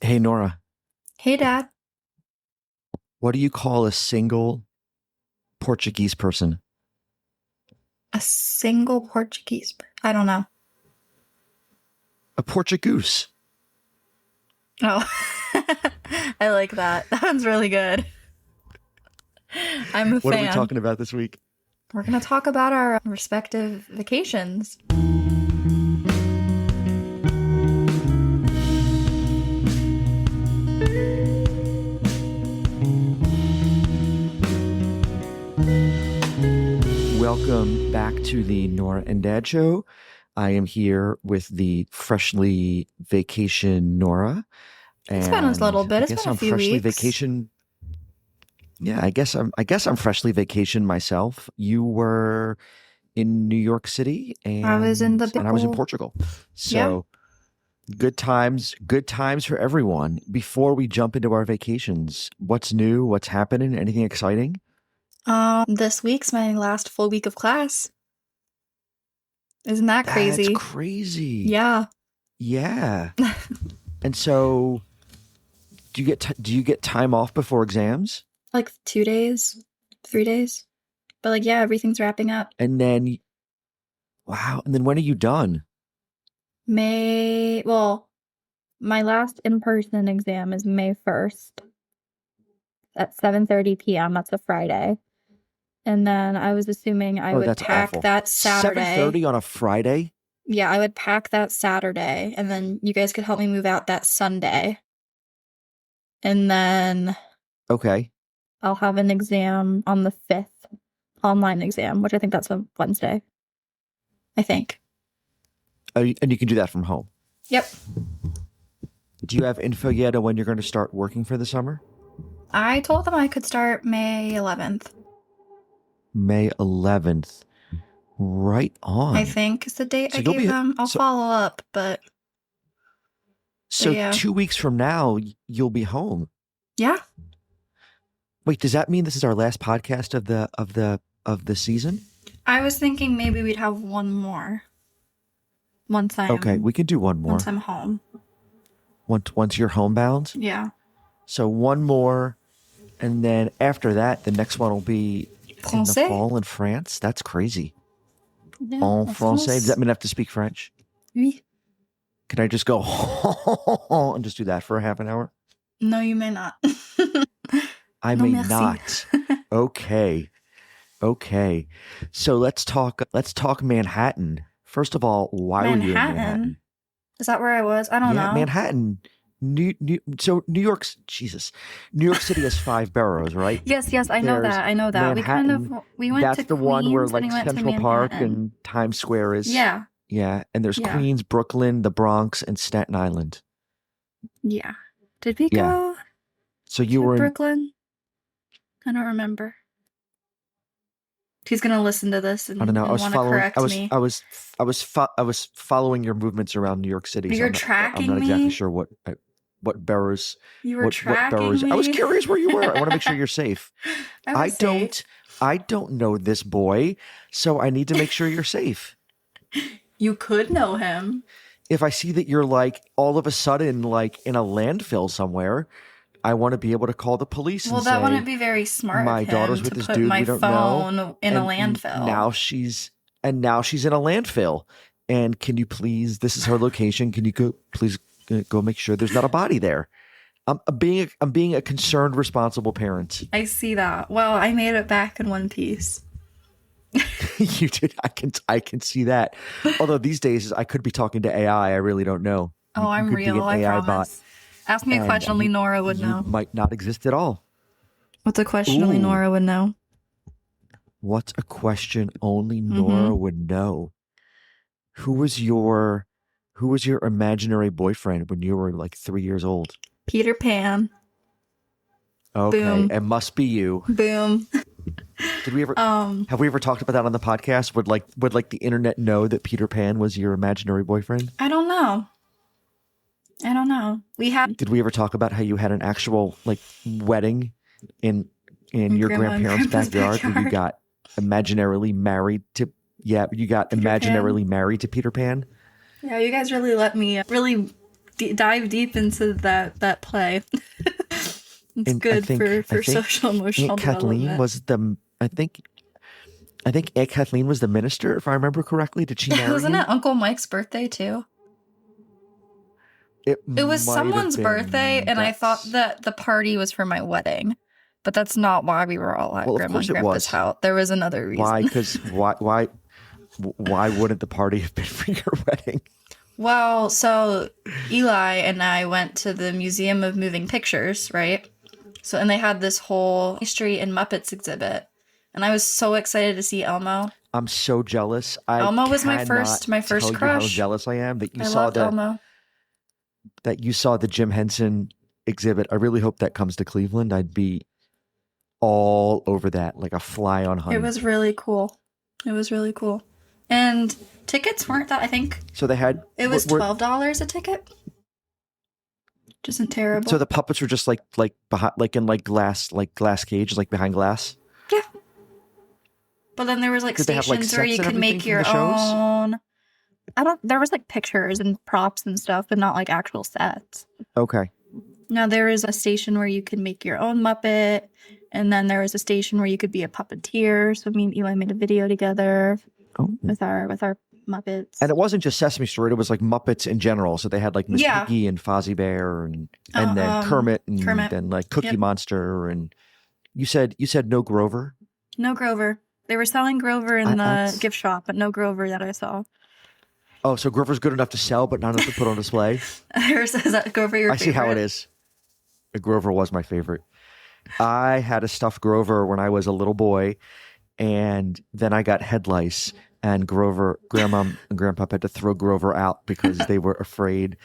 Hey, Nora, Hey, Dad. what do you call a single Portuguese person? A single Portuguese. I don't know. A Portugoose. Oh, I like that. That one's really good. I'm a What are we fan. talking about this week? We're going to talk about our respective vacations. Welcome back to the Norah and Dad show. I am here with the freshly vacation Nora, It's been a little and bit. I It's guess been a I'm few freshly weeks. vacation. Yeah, I guess I'm freshly vacation myself. You were in New York City I was in the and I was in Bickle. Portugal. Yeah. So good times for everyone. Before we jump into our vacations, what's new? What's happening? Anything exciting? This week's my last full week of class. Isn't that That's crazy? crazy. Yeah. Yeah. And so, do you get time off before exams? Like 2 days, 3 days. But like, yeah, everything's wrapping up. And then, wow. And then when are you done? Well, my last in-person exam is May 1st at 7:30 p.m. That's a Friday. And then I was assuming I Oh, would that's pack awful. that Saturday. 7:30 on a Friday? Yeah, I would pack that Saturday, and then you guys could help me move out that Sunday. And then Okay. I'll have an exam on the 5th, online exam, which I think that's a Wednesday. I think. And you can do that from home. Yep. Do you have info yet on when you're going to start working for the summer? I told them I could start May 11th. May 11th. Right on. I think is the date So I you'll gave be them. I'll so follow up, but so yeah. 2 weeks from now you'll be home. Yeah. Wait, does that mean this is our last podcast of the season? I was thinking maybe we'd have one more Okay, we can do one more. once I'm home. Once you're homebound. Yeah. So one more, and then after that, the next one will be in the Français? fall in France. That's crazy. Yeah, En en français. Does France. that mean I have to speak French? Oui. Can I just go and just do that for a half an hour? No, you may not. I No, may merci. not. Okay. Okay. So let's talk Manhattan. First of all, why were you in Manhattan? Manhattan? Is that where I was? I don't Yeah, know. Manhattan. So New York City has 5 boroughs, right? Yes, I know There's that. I know that. Manhattan. We went That's to the one where Queens, then like we went to Central Park Manhattan. and Times Square is. Yeah. Yeah, and there's Yeah. Queens, Brooklyn, the Bronx, and Staten Island. Yeah. Did we Yeah. go So you to were in. Brooklyn? I don't remember. He's gonna listen to this I don't and know. I was want to following. correct me. I was following your movements around New York City. You're I'm tracking not exactly me? sure what boroughs. You were What tracking boroughs? me? I was curious where you were. I want to make sure you're safe. I was safe. I don't know this boy, so I need to make sure you're safe. You could know him. If I see that you're like all of a sudden like in a landfill somewhere, I want to be able to call the police Well, and that say wouldn't be very smart my of daughter's him with to this put dude my we don't know, phone in a landfill. now she's in a landfill. And can you please? This is her location. Can you please go make sure there's not a body there? I'm being a concerned, responsible parent. I see that. Well, I made it back in one piece. You did. I can see that. Although these days I could be talking to AI. I really don't know. Oh, You I'm could be real. an I AI bot, promise. Ask me a and question only Nora would you know. might not exist at all. What's a question only Ooh. Nora would know? What's a question only Nora would know? Who was your imaginary boyfriend when you were like 3 years old? Peter Pan. Okay, Boom. it must be you. Boom. Did we ever have we ever talked about that on the podcast? Would the internet know that Peter Pan was your imaginary boyfriend? I don't know. We had Did we ever talk about how you had an actual like wedding in your Grandma and grandparents' Grandpa's backyard where you got imaginarily married to Peter married to Peter Pan? Yeah, you guys really let me really dive deep into that play. It's And good for social emotional Aunt Kathleen development. was the. I think Aunt Kathleen was the minister, if I remember correctly. Did she marry Wasn't him? it Uncle Mike's birthday too? It was might have someone's been. birthday, and I thought that the party was for my wedding. But that's not why we were all at Grandma and Grandpa's house. There was another reason. Why? Because why wouldn't the party have been for your wedding? Well, so Eli and I went to the Museum of Moving Pictures, right? So, and they had this whole history and Muppets exhibit. And I was so excited to see Elmo. I'm so jealous. Elmo was my first tell crush. You how jealous I am that I loved Elmo. That you saw the Jim Henson exhibit. I really hope that comes to Cleveland. I'd be all over that, like a fly on honey. It was really cool. And tickets weren't that, I think. So they had... It was $12 a ticket. Which isn't terrible. So the puppets were just like behind, like in glass cages, like behind glass? Yeah. But then there was like stations where you could make your own. There was like pictures and props and stuff, but not like actual sets. Okay. Now there is a station where you could make your own Muppet, and then there was a station where you could be a puppeteer. So me and Eli made a video together with our Muppets. And it wasn't just Sesame Street; it was like Muppets in general. So they had like Miss Piggy and Fozzie Bear, and then Kermit, and then like Cookie Monster. And you said no Grover. No Grover. They were selling Grover in the gift shop, but no Grover that I saw. Oh, so Grover's good enough to sell, but not enough to put on display? Is that Grover your favorite? I see how it is. Grover was my favorite. I had a stuffed Grover when I was a little boy, and then I got head lice, and Grandma and Grandpa had to throw Grover out because they were afraid.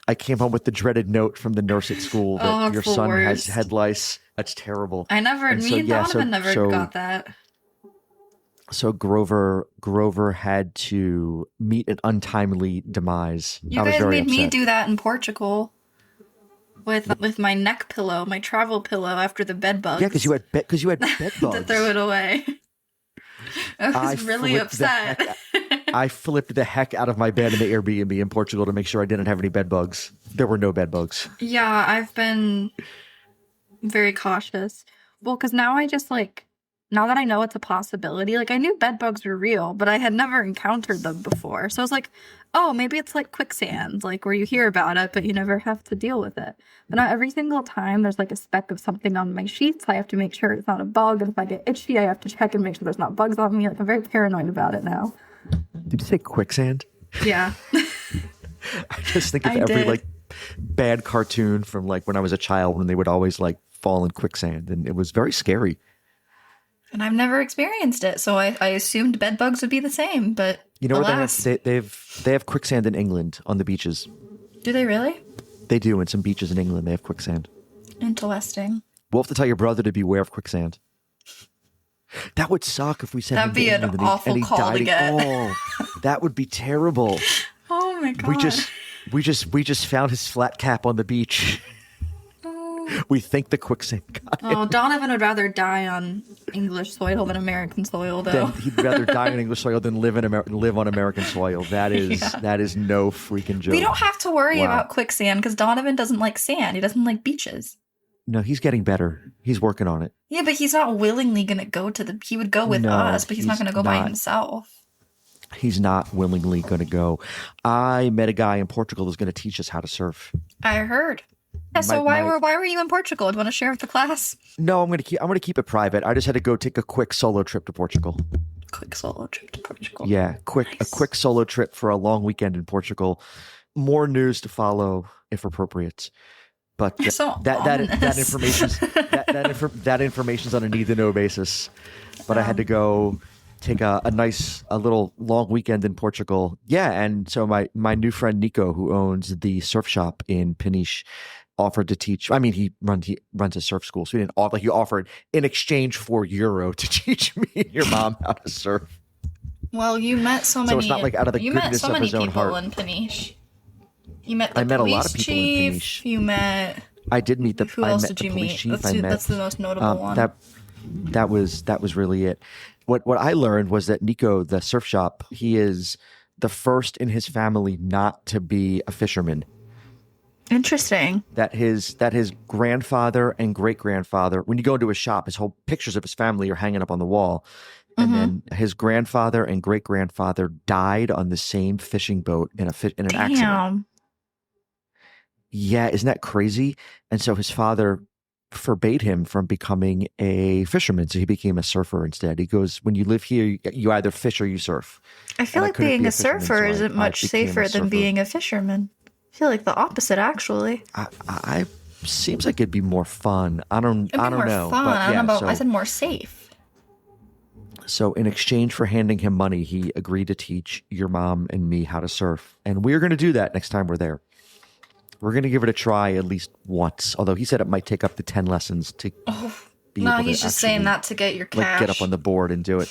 I came home with the dreaded note from the nurse at school that your son has head lice. That's terrible. Me and Donovan never got that. So Grover had to meet an untimely demise. You guys made me do that in Portugal with my neck pillow, my travel pillow after the bed bugs. Yeah, because you had bed bugs. To throw it away. I was really upset. I flipped the heck out of my bed in the Airbnb in Portugal to make sure I didn't have any bed bugs. There were no bed bugs. Yeah, I've been very cautious. Well, because now now that I know it's a possibility, like I knew bed bugs were real, but I had never encountered them before. So I was like, oh, maybe it's like quicksand, like where you hear about it, but you never have to deal with it. But now every single time there's like a speck of something on my sheets, I have to make sure it's not a bug. And if I get itchy, I have to check and make sure there's not bugs on me. Like I'm very paranoid about it now. Did you say quicksand? Yeah. I just think of every like bad cartoon from like when I was a child when they would always like fall in quicksand, and it was very scary. And I've never experienced it, so I assumed bed bugs would be the same, but you know what they have quicksand in England on the beaches. Do they really? They do. In some beaches in England, they have quicksand. Interesting. We'll have to tell your brother to beware of quicksand. That would suck if we said that'd be an awful call to get. Oh, that would be terrible. Oh my god. We just found his flat cap on the beach. We think the quicksand got him. Oh, Donovan would rather die on English soil than American soil, though. He'd rather die on English soil than live on American soil. That is no freaking joke. We don't have to worry about quicksand because Donovan doesn't like sand. He doesn't like beaches. No, he's getting better. He's working on it. Yeah, but he's not willingly going to go to he would go with us, but he's not going to go by himself. He's not willingly going to go. I met a guy in Portugal who's going to teach us how to surf. I heard. Yeah, so why were you in Portugal? Do you want to share with the class? No, I'm going to keep it private. I just had to go take a quick solo trip to Portugal. Quick solo trip to Portugal. Yeah, a quick solo trip for a long weekend in Portugal. More news to follow if appropriate. But that information's on a need to know basis. But I had to go take a little long weekend in Portugal. Yeah, and so my new friend Nico, who owns the surf shop in Peniche, offered to teach. I mean, he runs a surf school, so he didn't offer. He offered in exchange for €1 to teach me and your mom how to surf. Well, you met so many. So it's not like out of the goodness of his own heart. You met so many people in Peniche. You met I met a lot of people in Peniche. You met. I did meet the. Who else did you meet? That's the most notable one. That was really it. What I learned was that Nico, the surf shop, he is the first in his family not to be a fisherman. Interesting. That his grandfather and great grandfather, when you go into his shop, his whole pictures of his family are hanging up on the wall. And then his grandfather and great grandfather died on the same fishing boat in an accident. Damn. Yeah, isn't that crazy? And so his father forbade him from becoming a fisherman, so he became a surfer instead. He goes, "When you live here, you either fish or you surf." I feel like being a surfer isn't much safer than being a fisherman. I feel like the opposite, actually. I seems like it'd be more fun. I don't know. Fun. But I yeah, don't know about, I said more safe. So in exchange for handing him money, he agreed to teach your mom and me how to surf. And we're going to do that next time we're there. We're going to give it a try at least once. Although he said it might take up to 10 lessons to be able to he's just saying that to get your cash. Like get up on the board and do it.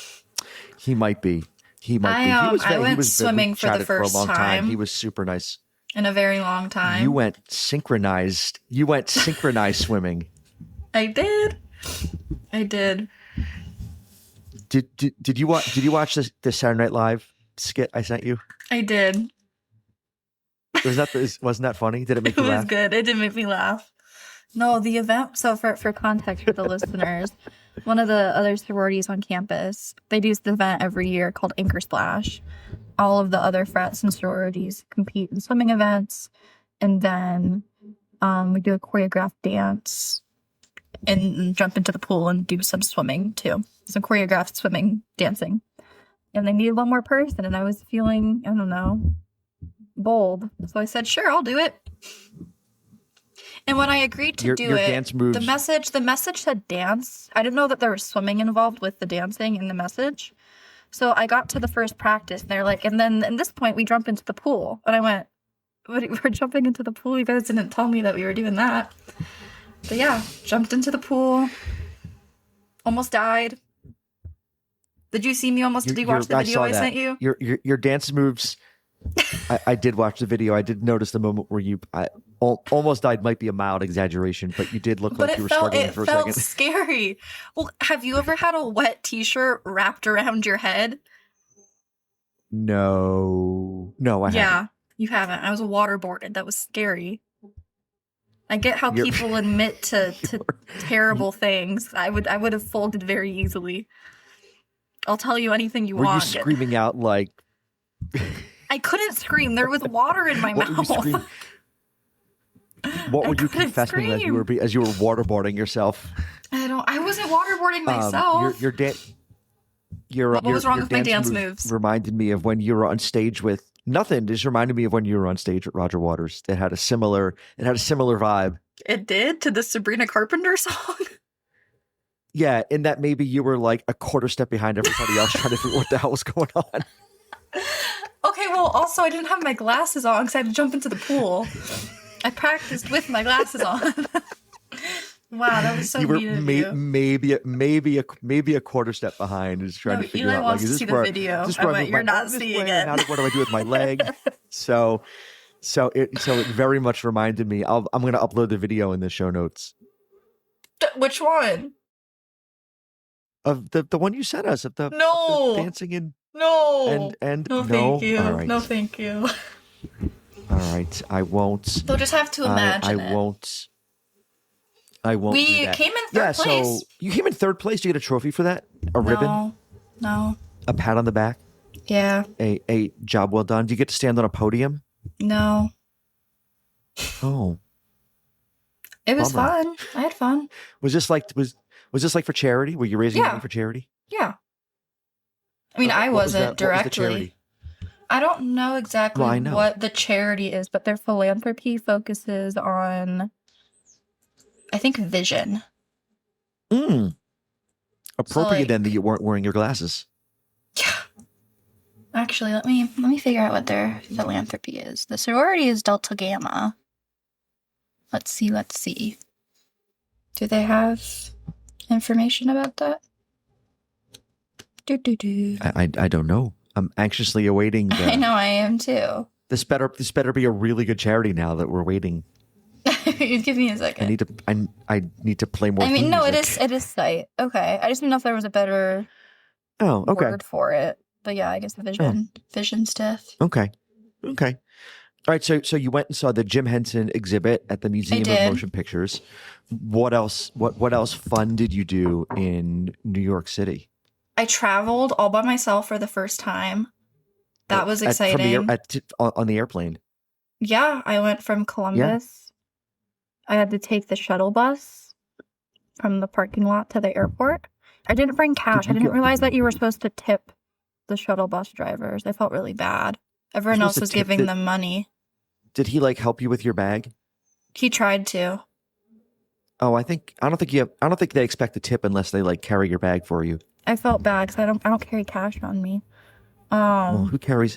He might be. He went swimming for the first time. He was super nice. In a very long time. You went synchronized swimming. I did. Did you watch the Saturday Night Live skit I sent you? I did. Wasn't that funny? Did it make you laugh? It was good. It did make me laugh. No, the event. So for context for the listeners, one of the other sororities on campus, they do this event every year called Anchor Splash. All of the other frats and sororities compete in swimming events, and then we do a choreographed dance and jump into the pool and do some swimming too. Some choreographed swimming, dancing. And they needed one more person, and I was feeling, I don't know, bold. So I said, sure, I'll do it. And when I agreed to do it, dance moves. the message said dance. I didn't know that there was swimming involved with the dancing in the message. So I got to the first practice, and they're like, and then at this point we jump into the pool. And I went, we're jumping into the pool? You guys didn't tell me that we were doing that. But yeah, jumped into the pool. Almost died. Did you see me almost? Did you watch the video I sent you? Your dance moves. I did watch the video. I did notice the moment where you almost died. Might be a mild exaggeration, but you did look like you were struggling for a second. It felt scary. Well, have you ever had a wet t-shirt wrapped around your head? No, I haven't. Yeah, you haven't. I was waterboarded. That was scary. I get how people admit to terrible things. I would have folded very easily. I'll tell you anything you want. Were you screaming out like? I couldn't scream. There was water in my mouth. What were you confessing as you were waterboarding yourself? I wasn't waterboarding myself. What was wrong with my dance moves? Reminded me of when you were on stage with nothing. Just reminded me of when you were on stage with Roger Waters. It had a similar vibe. It did, to the Sabrina Carpenter song. Yeah, in that maybe you were like a quarter step behind everybody else trying to figure out what the hell was going on. Okay, well, also I didn't have my glasses on because I had to jump into the pool. I practiced with my glasses on. Wow, that was so mean of you. Maybe a quarter step behind is trying to figure Eli out. Wants to see the video. I went, you're not seeing it. What do I do with my leg? So it very much reminded me. I'm going to upload the video in the show notes. Which one? Of the one you sent us of the dancing in. No. And no, thank you. All right. No, thank you. All right, I won't. They'll just have to imagine I won't. We came in third place. So you came in third place. Do you get a trophy for that? A ribbon? No. A pat on the back? Yeah. A job well done. Do you get to stand on a podium? No. Oh. It was fun. I had fun. Was this like for charity? Were you raising money for charity? Yeah. I mean, I wasn't directly. I don't know exactly what the charity is, but their philanthropy focuses on, I think, vision. Appropriate then that you weren't wearing your glasses. Yeah. Actually, let me figure out what their philanthropy is. The sorority is Delta Gamma. Let's see. Do they have information about that? I don't know. I'm anxiously awaiting. I know, I am too. This better be a really good charity now that we're waiting. You give me a second. I need to play more. I mean, no, music. it is sight. Okay, I just didn't know if there was a better word for it. But yeah, I guess the vision stuff. Okay. All right, so you went and saw the Jim Henson exhibit at the Museum of did. Motion Pictures. What else? What else fun did you do in New York City? I traveled all by myself for the first time. That was exciting. On the airplane. Yeah, I went from Yeah. Columbus. I had to take the shuttle bus from the parking lot to the airport. I didn't bring cash. I you didn't go- realize that you were supposed to tip the shuttle bus drivers. I felt really bad. Everyone supposed else to was tip giving them money. Did he like help you with your bag? He tried to. Oh, I don't think they expect a tip unless they like carry your bag for you. I felt bad because I don't carry cash on me. Well, who carries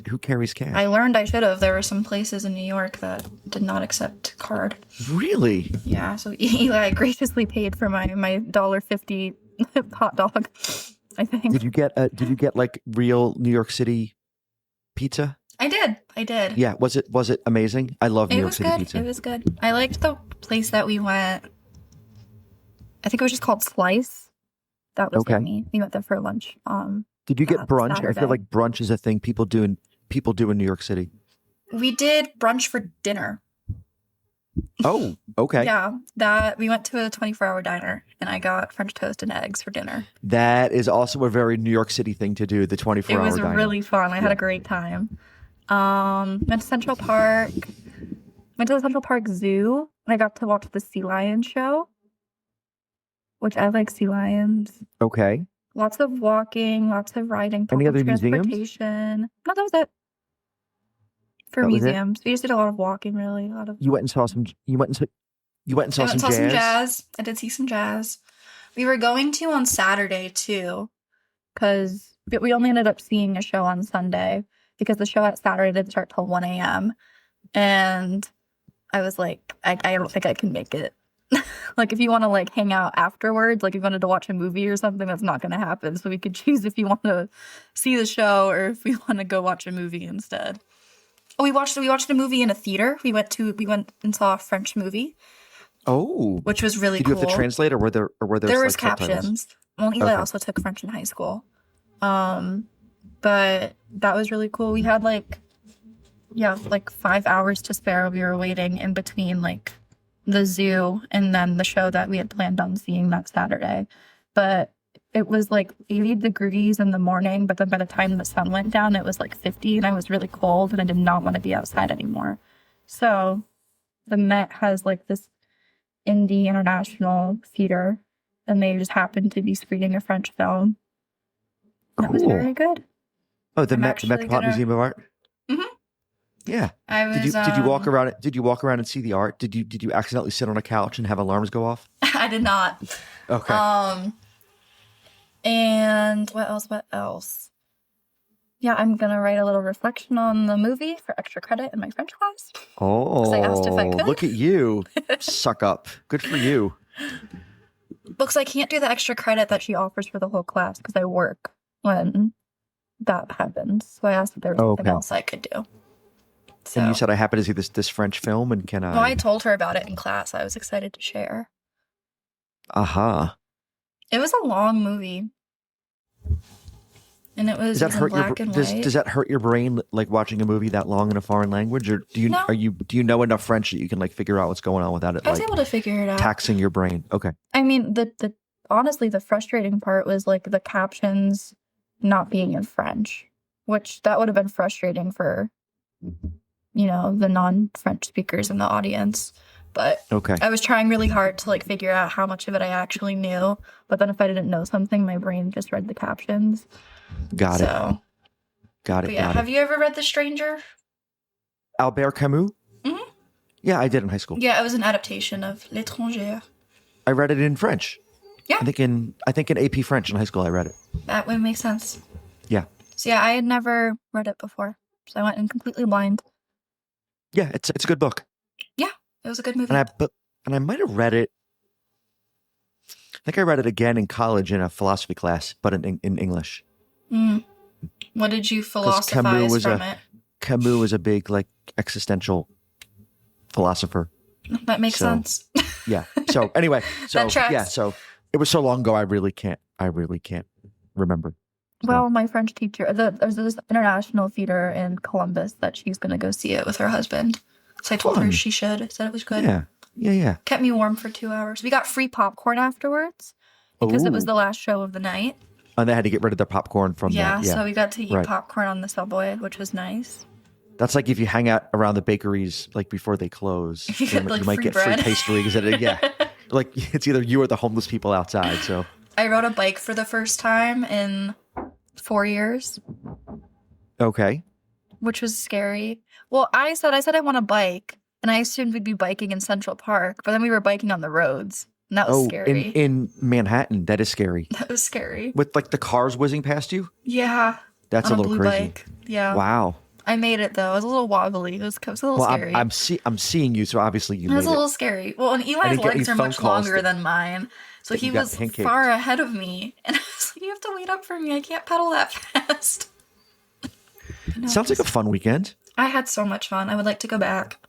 cash? I learned I should have. There were some places in New York that did not accept card. Really? Yeah, so Eli graciously paid for my $1.50 hot dog, I think. Did you get like real New York City pizza? I did. Yeah, was it amazing? I love New York City pizza. It was good. I liked the place that we went. I think it was just called Slice. That was Okay. yummy. We went there for lunch. Did you get brunch? I Saturday. feel like brunch is a thing people do in New York City. We did brunch for dinner. Oh, okay. Yeah, that we went to a 24-hour diner and I got French toast and eggs for dinner. That is also a very New York City thing to do, the 24-hour It was diner. really fun. I had a great time. Went to Central Park. Went to the Central Park Zoo and I got to watch the sea lion show, which I like sea lions. Okay. Lots of walking, lots of riding, Any public other museums? transportation. No, that was it. For That was it? museums, we just did a lot of walking. Really, a lot of. You went and saw some I saw some jazz. I did see some jazz. We were going to on Saturday too, because we only ended up seeing a show on Sunday because the show at Saturday didn't start till 1 a.m. And I was like, I don't think I can make it. Like, if you want to like hang out afterwards, like if you wanted to watch a movie or something, that's not going to happen. So we could choose if you want to see the show or if we want to go watch a movie instead. Oh, we watched a movie in a theater. We went and saw a French movie. Oh, which was really did cool. you have to translate, or were there There was like, subtitles? captions. Well, Eli Okay. also took French in high school. But that was really cool. We had like 5 hours to spare. We were waiting in between like the zoo and then the show that we had planned on seeing that Saturday. But it was like 80 degrees in the morning, but then by the time the sun went down, it was like 50 and I was really cold and I did not want to be outside anymore. So the Met has like this indie international theater and they just happened to be screening a French film. That was Cool. very good. Oh, the I'm actually Metropolitan Museum of Art. Mhm. Yeah. I was. Did you walk around? Did you walk around and see the art? Did you accidentally sit on a couch and have alarms go off? I did not. Okay. And what else? Yeah, I'm gonna write a little reflection on the movie for extra credit in my French class. Oh, I asked if I could. Look at you, suck up. Good for you. Because I can't do the extra credit that she offers for the whole class because I work when that happens. So I asked if there was something else I could do. So, And you said I happen to see this French film, and can I? well, I told her about it in class. I was excited to share. Aha. It was a long movie, and it was Does that hurt black and white. does that hurt your brain, like watching a movie that long in a foreign language, or do you No. do you know enough French that you can like figure out what's going on without it I was like able to figure it out. taxing your brain? Okay. I mean, the honestly, the frustrating part was like the captions not being in French, which that would have been frustrating for, the non-French speakers in the audience. But Okay. I was trying really hard to like figure out how much of it I actually knew. But then if I didn't know something, my brain just read the captions. Got it. So, Got it. but yeah, Got have it. you ever read The Stranger? Albert Camus? Mhm. Yeah, I did in high school. Yeah, it was an adaptation of L'Étranger. I read it in French. Yeah. I think in AP French in high school I read it. That would make sense. Yeah. So yeah, I had never read it before. So I went in completely blind. Yeah, it's a good book. Yeah, it was a good movie. And I might have read it. I think I read it again in college in a philosophy class, but in English. What did you philosophize from it? Camus was a big like existential philosopher. That makes sense. Yeah. So anyway, That tracks. yeah, so it was so long ago I really can't remember. Well, my French teacher, there's this international theater in Columbus that she's going to go see it with her husband. So I told her Fun. she should. Said it was good. Yeah. Yeah. Kept me warm for 2 hours. We got free popcorn afterwards because it was Ooh. the last show of the night. And they had to get rid of their popcorn from that. Yeah. So we got to eat Right. popcorn on the subway, which was nice. That's like if you hang out around the bakeries like before they close, You get, like, you might free get bread. free pastries. Yeah. Like it's either you or the homeless people outside. So I rode a bike for the first time in 4 years, okay. which was scary. Well, I said I want a bike, and I assumed we'd be biking in Central Park, but then we were biking on the roads, and that was scary. in Manhattan, that is scary. That was scary. With like the cars whizzing past you? Yeah. That's on a little blue crazy. bike. Yeah. Wow. I made it though. It was a little wobbly. It was a little Well, scary. I'm seeing you, so obviously you It was made a it. little scary. Well, and I Eli's didn't get any legs are phone much calls longer than mine, so that he you got was pancaked. far ahead of me. And I was like, "You have to wait up for me. I can't pedal that fast." No, Sounds like a fun weekend. I had so much fun. I would like to go back.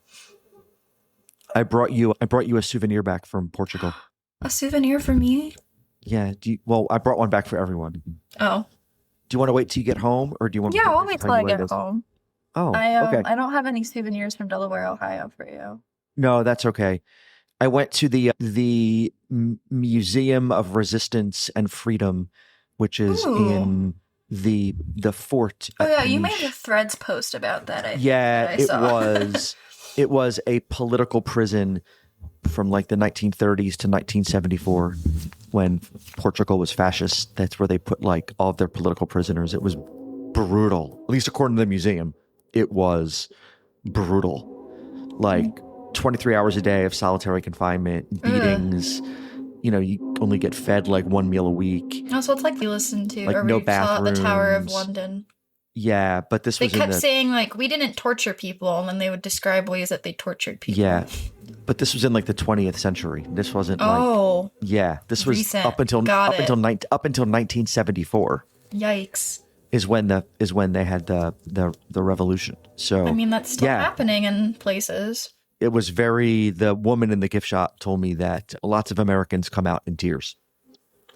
I brought you a souvenir back from Portugal. A souvenir for me? Yeah. I brought one back for everyone. Oh, Do you want to wait till you get home, or do you want? yeah. me to I'll wait till tell I you what it get is? home. Oh, I okay. I don't have any souvenirs from Delaware, Ohio for you. No, that's okay. I went to the Museum of Resistance and Freedom, which is Ooh. in the fort. Oh at yeah, you made Peniche. a Threads post about that. I think, Yeah, that I it saw. it was a political prison from like the 1930s to 1974 when Portugal was fascist. That's where they put like all of their political prisoners. It was brutal, at least according to the museum. It was brutal. Like 23 hours a day of solitary confinement, beatings. You know, you only get fed like one meal a week. Oh, so it's like we listened to, Like, or no we saw at the Tower of bathrooms. London. Yeah, but this They was in kept the saying like we didn't torture people, and then they would describe ways that they tortured people. yeah, but this was in like the 20th century. This wasn't like Oh, yeah. This was Recent. up until Got it. 1974 yikes! is when they had the revolution. So I mean, that's still yeah. happening in places. it was the woman in the gift shop told me that lots of Americans come out in tears.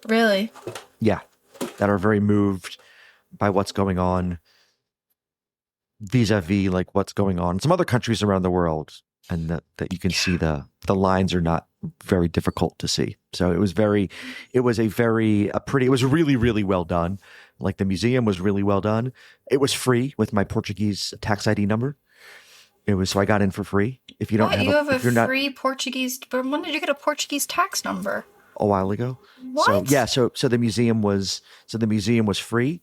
Really? Yeah, that are very moved by what's going on vis-a-vis like what's going on in some other countries around the world, and that you can see the lines are not very difficult to see. So it was really, really well done. Like the museum was really well done. It was free with my Portuguese tax ID number. So I got in for free. If you don't What? have, You have if you're a not free Portuguese. But when did you get a Portuguese tax number? a while ago. What? So yeah, so the museum was free.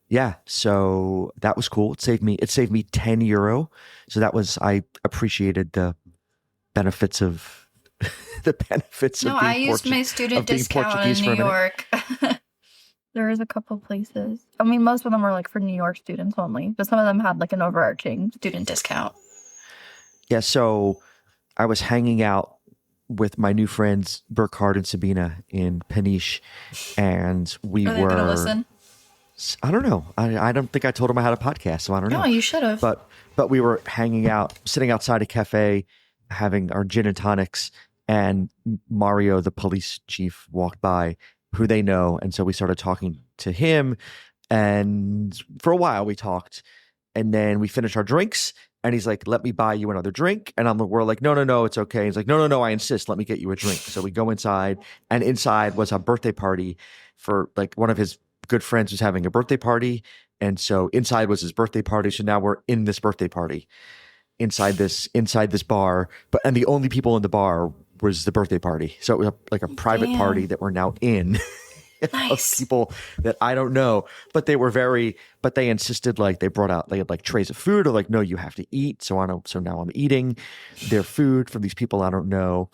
Yeah, so that was cool. It saved me €10. So I appreciated the benefits of No, I used my student being discount Portuguese in for a New minute. York. There is a couple places. I mean, most of them were like for New York students only, but some of them had like an overarching student discount. Yeah, so I was hanging out with my new friends Burkhard and Sabina in Peniche, and we Are they going to were. listen? I don't know. I don't think I told him I had a podcast, so I don't know. No, you should have. But we were hanging out, sitting outside a cafe, having our gin and tonics, and Mario, the police chief, walked by, who they know, and so we started talking to him, and for a while we talked, and then we finished our drinks, and he's like, "Let me buy you another drink," and we're like, "No, it's okay." He's like, "No, I insist. Let me get you a drink." So we go inside, and inside was a birthday party for like one of his good friends was having a birthday party, and so inside was his birthday party. So now we're in this birthday party inside this bar, and the only people in the bar was the birthday party. So it was like a private Damn. party that we're now in. Nice. Of people that I don't know, but they insisted, like they had like trays of food, or like, no, you have to eat. So now I'm eating their food from these people I don't know.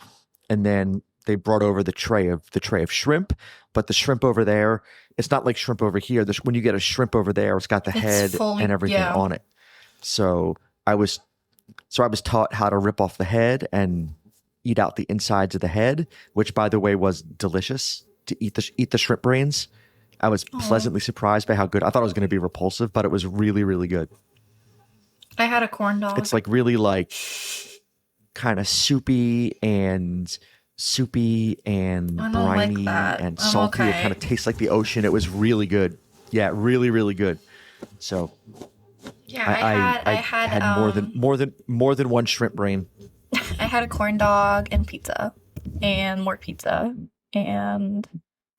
And then they brought over the tray of shrimp, but the shrimp over there, it's not like shrimp over here. When you get a shrimp over there, it's got the head fully- and everything yeah. on it. So I was taught how to rip off the head and eat out the insides of the head, which by the way was delicious. To eat the shrimp brains. I was pleasantly surprised by how good. I thought it was going to be repulsive, but it was really, really good. I had a corn dog. It's like really like kind of soupy and I don't like briny that. and I'm salty. It okay. kind of tastes like the ocean. It was really good. Yeah, really, really good. So Yeah, I I had had more than one shrimp brain. I had a corn dog and pizza and more pizza and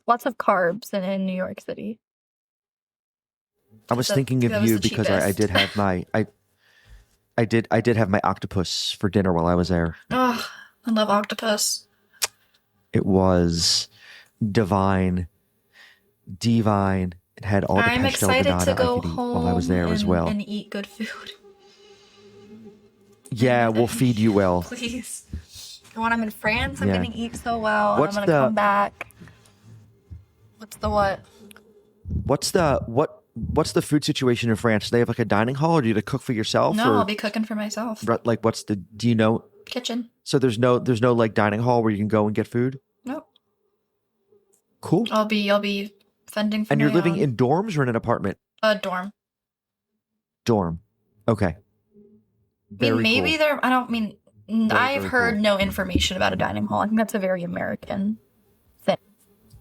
lots of carbs in New York City. I was thinking of That was you the because I cheapest. did have my I did have my octopus for dinner while I was there. Oh, I love octopus. It was divine, divine. It had all the I'm pastel de excited to nata I go could eat while I was home there as well. and eat good food. Yeah, we'll feed you well. Please. When I'm in France, I'm Yeah. gonna eat so well, What's and I'm gonna come back. What's the what? What's the food situation in France? Do they have like a dining hall, or do you have to cook for yourself? No, or I'll be cooking for myself. like what's the? Do you know? Kitchen. So there's no like dining hall where you can go and get food. Nope. Cool. I'll be fending for And you're my living own. in dorms or in an apartment? A dorm. Dorm. Okay. I Very mean, maybe cool. there. I don't mean. I've very heard cool. no information about a dining hall. I think that's a very American thing.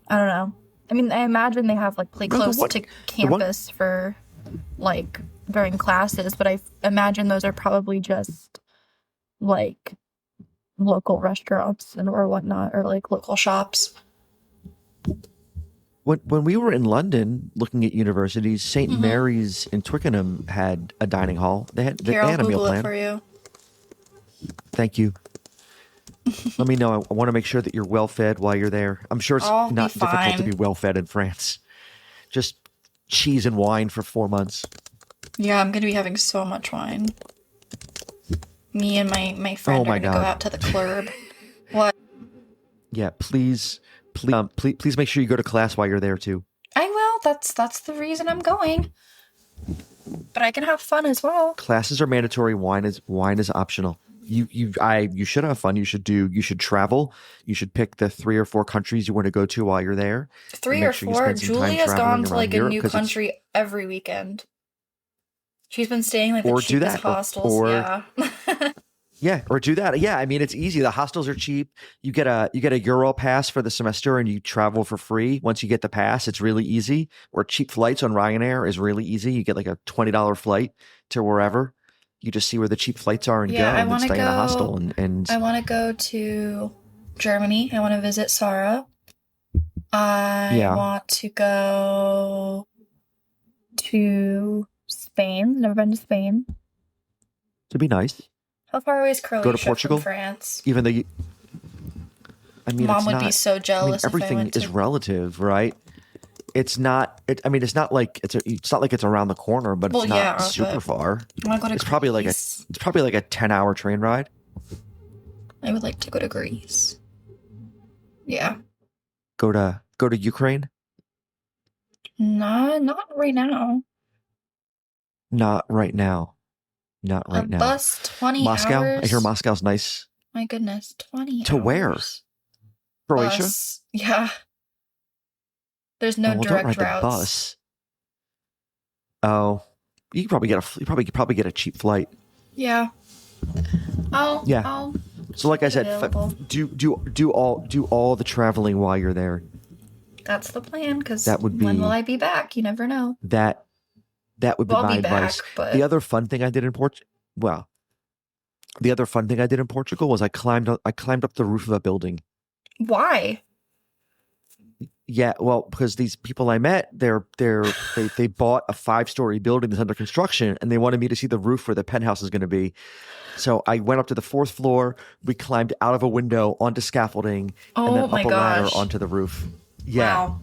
I don't know. I mean, I imagine they have like play No, the close one- to the one- campus for like during classes, but I imagine those are probably just like local restaurants and or whatnot, or like local shops. When we were in London looking at universities, St. Mm-hmm. Mary's in Twickenham had a dining hall. They had Here, I'll a meal Google plan. it for you. Thank you. Let me know. I want to make sure that you're well fed while you're there. I'm sure it's I'll be not difficult to fine. be well fed in France. Just cheese and wine for 4 months. Yeah, I'm gonna be having so much wine. Me and my friend Oh my are gonna God. go out to the club. What? Yeah, please make sure you go to class while you're there too. I will. That's the reason I'm going. But I can have fun as well. Classes are mandatory. Wine is optional. You should have fun. You should travel. You should pick the 3 or 4 countries you want to go to while you're there. 3 Make or sure you 4. spend some time Julia's gone traveling to around like a Europe, new 'cause it's- country every weekend. She's been staying like the Or do cheapest that, or- hostels. or- Yeah. Yeah, or do that. Yeah, I mean it's easy. The hostels are cheap. You get a Euro pass for the semester, and you travel for free. Once you get the pass, it's really easy. Or cheap flights on Ryanair is really easy. You get like a $20 flight to wherever. You just see where the cheap flights are and Yeah, go, I and then wanna stay in a go- hostel. And I want to go to Germany. I want to visit Sarah. I Yeah. want to go to Spain. Never been to Spain. to be nice, How far away is Croatia Portugal? from France? even though I mean, Mom it's would not, be so I mean, jealous if I everything went is to. relative, right? It's not. I mean, it's not like it's not like it's around the corner, but Well, it's not yeah, super but- far. I want to go to It's probably like Greece. It's probably like a 10-hour train ride. I would like to go to Greece. Yeah. Go to Ukraine. Nah, not right now. Not right now. Not right A now. bus 20 Moscow. hours. I hear Moscow's nice. My goodness, 20 To hours. where? Croatia. Bus. Yeah. There's no Oh, well, don't direct ride the routes. bus. Oh, you could probably get a cheap flight. Yeah. I'll. Yeah. I'll So, like I said, Available. do all the traveling while you're there. That's the plan. Because That would when be- will I be back? You never know. That would be Well, I'll my be back, advice. but The other fun thing I did in Portugal was I climbed up the roof of a building. why? Yeah, well, because these people I met, they bought a 5-story building that's under construction, and they wanted me to see the roof where the penthouse is going to be. So I went up to the 4th floor. We climbed out of a window onto scaffolding, and Oh then my up a ladder gosh. onto the roof. Yeah, Wow.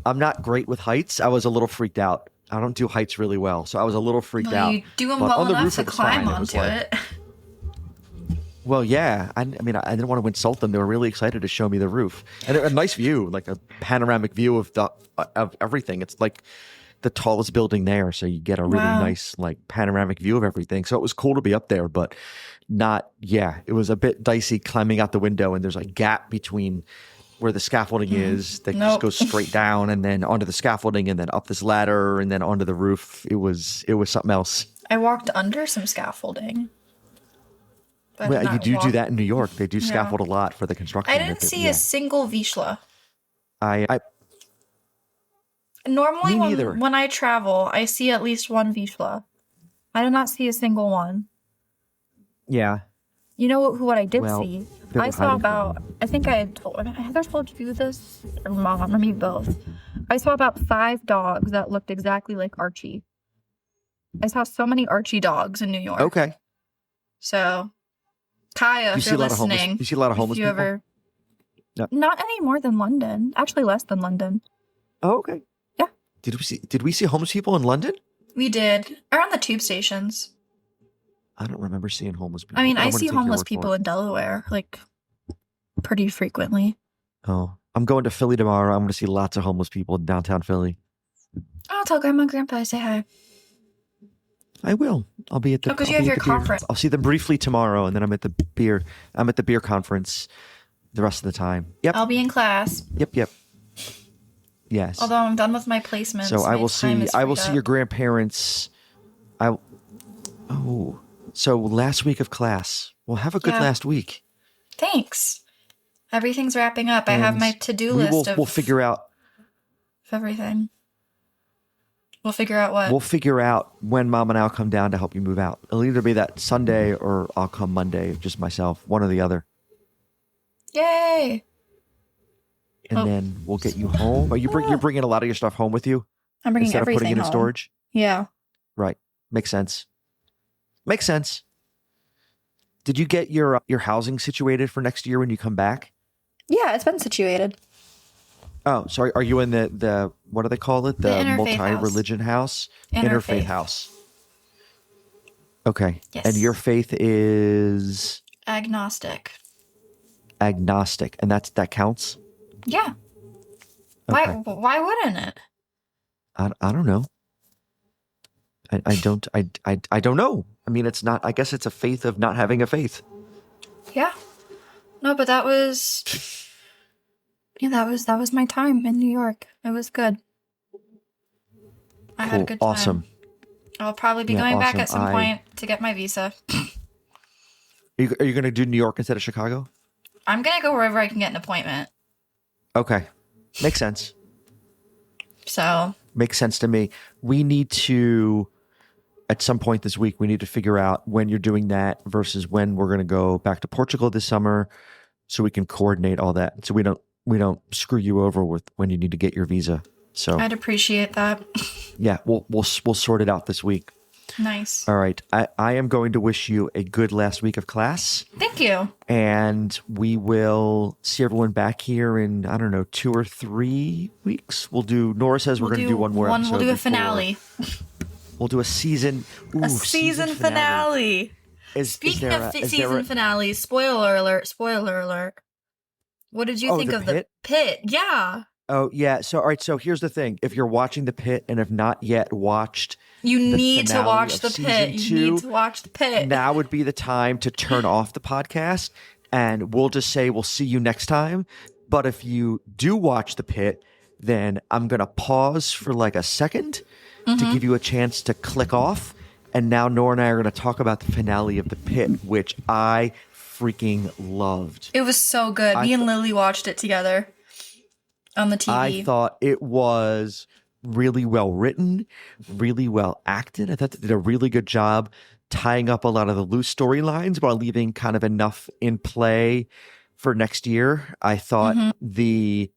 I'm not great with heights. I was a little freaked out. I don't do heights really well, so I was a little freaked Well, out. you do them But well on the enough roof to it was climb fine. It was onto like- it. Well, yeah. I mean, I didn't want to insult them. They were really excited to show me the roof and a nice view, like a panoramic view of everything. It's like the tallest building there, so you get a really Wow. nice like panoramic view of everything. So it was cool to be up there, but not. Yeah, it was a bit dicey climbing out the window, and there's a gap between where the scaffolding is that Nope. just goes straight down, and then onto the scaffolding, and then up this ladder, and then onto the roof. It was something else. I walked under some scaffolding. But Well, you not do walk- that in New York. They do Yeah. scaffold a lot for the construction. I didn't see Yeah. a single Vishla. I Normally, Me neither. when I travel, I see at least one Vizsla. I did not see a single one. Yeah. You know what I did Well, see? they were I saw hiding from about, I think I had told, Heather told you this, or Mom, or maybe both. I saw about 5 dogs that looked exactly like Archie. I saw so many Archie dogs in New York. Okay. So, Kaya, if you're listening, you see a lot of homeless if you people? ever, No. not any more than London. Actually, less than London. Oh, okay. Yeah. Did we see homeless people in London? We did. Around the tube stations. I don't remember seeing homeless people. I mean, I wouldn't see take your homeless word for people it. in Delaware, like, pretty frequently. Oh, I'm going to Philly tomorrow. I'm going to see lots of homeless people in downtown Philly. I'll tell Grandma and Grandpa I say hi. I will. I'll be at the. Oh, 'cause I'll you have be your at the beer- conference. I'll see them briefly tomorrow, and then I'm at the beer conference the rest of the time. Yep. I'll be in class. Yep. Yes. Although I'm done with my placements. So I my will time see. is I will freed see up. your grandparents. Oh, so last week of class. Well, have a good Yeah. last week. Thanks. Everything's wrapping up. I have And my to-do list of We'll figure out. everything. We'll figure out what. We'll figure out when Mom and I'll come down to help you move out. It'll either be that Sunday or I'll come Monday, just myself, one or the other. Yay! And then we'll get you home. You're bringing a lot of your stuff home with you I'm bringing instead of everything putting it in home. storage. Yeah. Right. Makes sense. Makes sense. Did you get your housing situated for next year when you come back? Yeah, it's been situated. Oh, sorry. Are you in the what do they call it? The interfaith multi-religion house? Interfaith. House. Okay. Yes. And your faith is Agnostic. agnostic, and that counts? Yeah. Okay. Why wouldn't it? I don't know. I don't know. I mean, it's not. I guess it's a faith of not having a faith. Yeah. No, but that was that was my time in New York. It was good. I had a good time. Awesome. I'll probably be going back at some point to get my visa. Are you going to do New York instead of Chicago? I'm going to go wherever I can get an appointment. Okay. Makes sense. So. Makes sense to me. We need to, at some point this week, we need to figure out when you're doing that versus when we're going to go back to Portugal this summer so we can coordinate all that. So we don't screw you over with when you need to get your visa. So I'd appreciate that. Yeah, we'll sort it out this week. Nice. All right. I am going to wish you a good last week of class. Thank you. And we will see everyone back here in, I don't know, 2 or 3 weeks. Nora says we're going to do one more episode. We'll do a finale. We'll do a season. A season finale. Speaking of season finales, spoiler alert. What did you think of the pit? Yeah. Oh, yeah. So, all right. So here's the thing. If you're watching the pit and have not yet watched You need to watch the pit. You need to watch the pit. Now would be the time to turn off the podcast, and we'll just say we'll see you next time. But if you do watch the pit, then I'm going to pause for like a second to give you a chance to click off. And now Nora and I are going to talk about the finale of the pit, which I freaking loved. It was so good. Me and Lily watched it together on the TV. I thought it was really well written, really well acted. I thought they did a really good job tying up a lot of the loose storylines while leaving kind of enough in play for next year. I thought the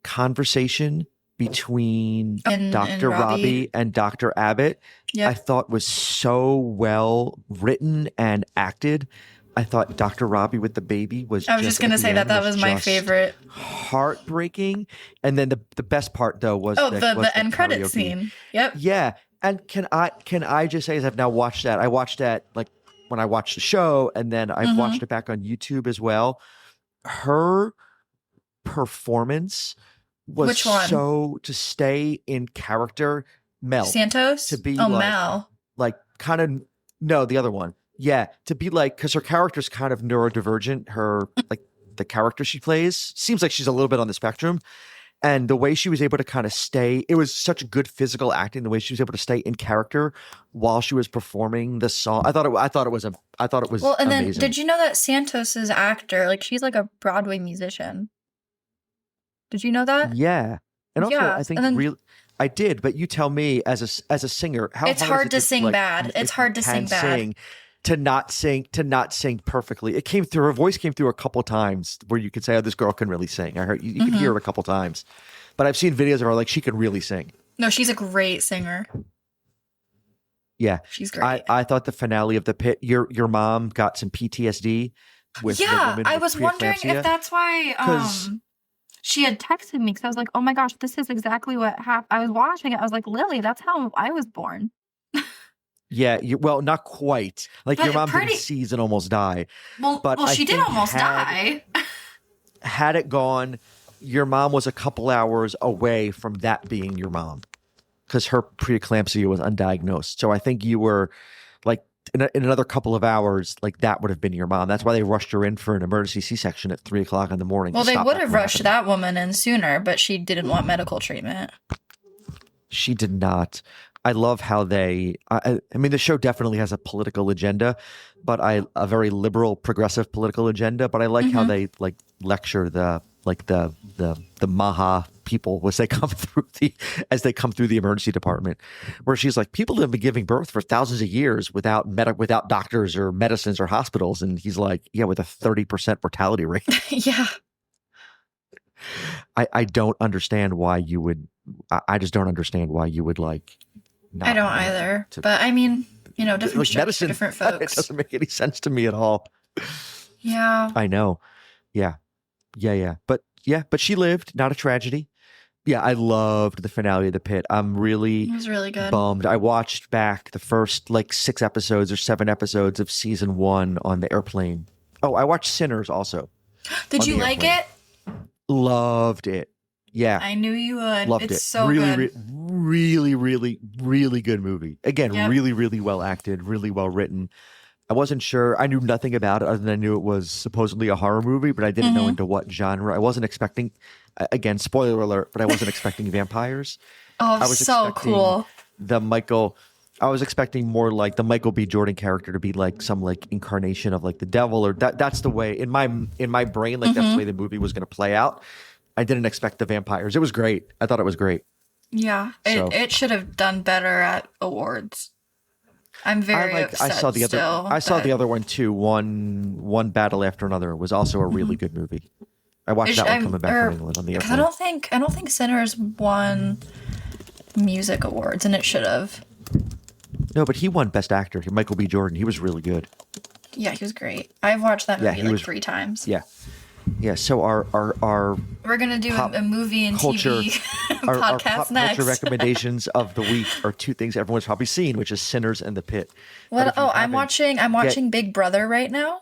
conversation between Dr. Robbie and Dr. Abbott, I thought was so well written and acted. I thought Dr. Robbie with the baby was I was just going to say that was my favorite. Heartbreaking. And then the best part though was the end credit scene. Yep. Yeah. And can I just say, as I've now watched that, I watched that like when I watched the show, and then I've watched it back on YouTube as well. Her performance was so to stay in character. Mel Santos to be Mel, like kind of no, the other one. Yeah, to be like, because her character's kind of neurodivergent. Her like the character she plays seems like she's a little bit on the spectrum, and the way she was able to kind of stay, it was such good physical acting. The way she was able to stay in character while she was performing the song, I thought it was well. And amazing. then, did you know that Santos's actor, like she's like a Broadway musician? Did you know that? Yeah, and also I think I did, but you tell me as a singer, how It's hard to sing bad. It's hard to sing bad. To not sing perfectly. It came through. Her voice came through a couple times where you could say, "Oh, this girl can really sing." I heard you could hear it a couple times, but I've seen videos of her like she can really sing. No, she's a great singer. Yeah, she's great. I thought the finale of The Pit. Your mom got some PTSD with the woman I with was wondering preeclampsia. if that's why she had texted me because I was like, oh my gosh, this is exactly what happened. I was watching it. I was like, Lily, that's how I was born. Yeah, well, not quite. Like But your mom didn't seize and almost die. Well, she did almost die. Had it gone, your mom was a couple hours away from that being your mom because her preeclampsia was undiagnosed. So I think you were like in another couple of hours, like that would have been your mom. That's why they rushed her in for an emergency C-section at 3:00 in the morning. Well, they would have rushed that woman in sooner, but she didn't want medical treatment. She did not. I love how I mean, the show definitely has a political agenda, but a very liberal, progressive political agenda. But I like how they like lecture the Maha people as they come through the emergency department, where she's like, people have been giving birth for thousands of years without doctors or medicines or hospitals, and he's like, yeah, with a 30% mortality rate. Yeah. I don't understand why you would. I just don't understand why you would like. I don't either. But I mean, different like strokes medicine, for different folks. It doesn't make any sense to me at all. Yeah. I know. Yeah. But she lived, not a tragedy. Yeah, I loved the finale of The Pit. I'm really It was really good. bummed. I watched back the first like 6 episodes or 7 episodes of season 1 on the airplane. Oh, I watched Sinners also. Did you like it? Loved it. Yeah. I knew you would. Loved it's it. so really, good. Really good movie. Again, really, really well acted, really well written. I wasn't sure. I knew nothing about it other than I knew it was supposedly a horror movie, but I didn't know into what genre. I wasn't expecting, again, spoiler alert, but I wasn't expecting vampires. Oh, I was so cool. I was expecting more like the Michael B. Jordan character to be like some like incarnation of like the devil, or that's the way in my brain, like that's the way the movie was going to play out. I didn't expect the vampires. It was great. I thought it was great. Yeah, it should have done better at awards. I'm very upset. I saw the other one too. One Battle After Another was also a really good movie. I watched that one coming back from England on the airplane. I don't think Sinners won music awards, and it should have. No, but he won Best Actor. Michael B. Jordan. He was really good. Yeah, he was great. I've watched that movie 3 times. Yeah. Yeah, so our we're gonna do a movie and culture, TV podcast our pop next. culture recommendations of the week are 2 things everyone's probably seen, which is Sinners and The Pit. What? Oh, I'm watching Big Brother right now.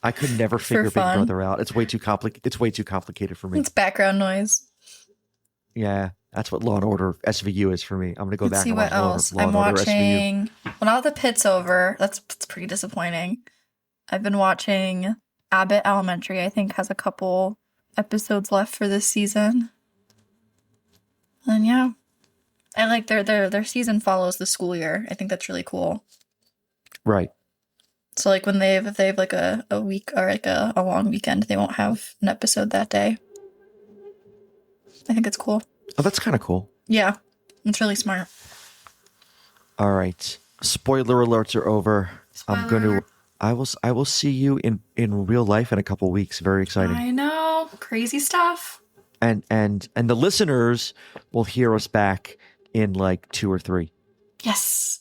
I could never figure Big Brother out. It's way too complicated for me. It's background noise. Yeah, that's what Law and Order SVU is for me. I'm gonna go back and watch Law I'm and Order watching. SVU. Well, now that The Pit's over, that's pretty disappointing. I've been watching Abbott Elementary. I think has a couple episodes left for this season. And yeah, I like their season follows the school year. I think that's really cool. Right. So like when if they have like a week or like a long weekend, they won't have an episode that day. I think it's cool. Oh, that's kind of cool. Yeah, it's really smart. All right. Spoiler alerts are over. I will see you in real life in a couple weeks. Very exciting. I know. Crazy stuff. And the listeners will hear us back in like 2 or 3. Yes.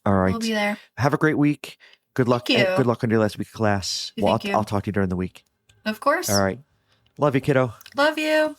All right. We'll be there. Have a great week. Good luck. Thank you. Good luck on your last week of class. Thank you. I'll talk to you during the week. Of course. All right. Love you, kiddo. Love you.